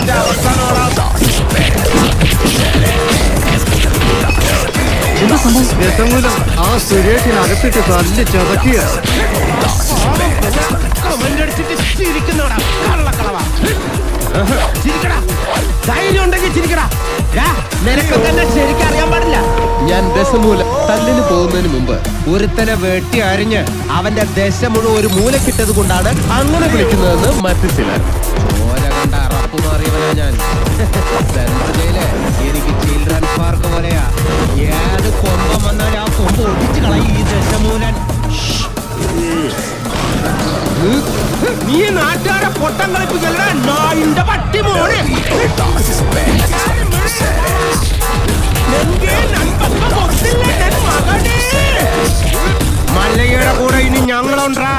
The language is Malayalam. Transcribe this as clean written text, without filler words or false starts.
നിന്റെ അവസാനമാണ്. ദശമൂലം ആ സുരേഷിനകത്തിട്ട് തല്ലി ചതക്കിയ ചിരിക്കുന്നോടാ കള്ളക്കളവാ. ചിരിക്കടാ, ധൈര്യം ഉണ്ടെങ്കിൽ ചിരിക്കടാ. നിനക്കൊക്കെ എന്നെ ശരിക്കും അറിയാൻ പാടില്ല. ഞാൻ ദശമൂലം തല്ലിന് പോകുന്നതിന് മുമ്പ് ഒരുത്തനെ വെട്ടി അരിഞ്ഞ് അവന്റെ ദശ മുഴുവൻ ഒരു മൂലക്കിട്ടത് കൊണ്ടാണ് അങ്ങനെ വിളിക്കുന്നതെന്ന് മറ്റു ചിലർ. ചോര കണ്ട അറപ്പു മാറിയവനാ ഞാൻ. സെൻട്രലിലെ എനിക്ക് ചിൽഡ്രൻസ് പാർക്ക് പോലെയാ. ഏത് കൊമ്പം വന്നാലും ആ കൊമ്പ് ഒടിച്ചു കളയും ഈ ദശമൂലൻ. നീ നാട്ടുകാരെ പൊട്ടം കളിപ്പിക്കല്ലേ നായിന്റെ പട്ടി മോനെ. മല്ലയ്യയുടെ കൂടെ ഇനി ഞങ്ങളുണ്ടാ.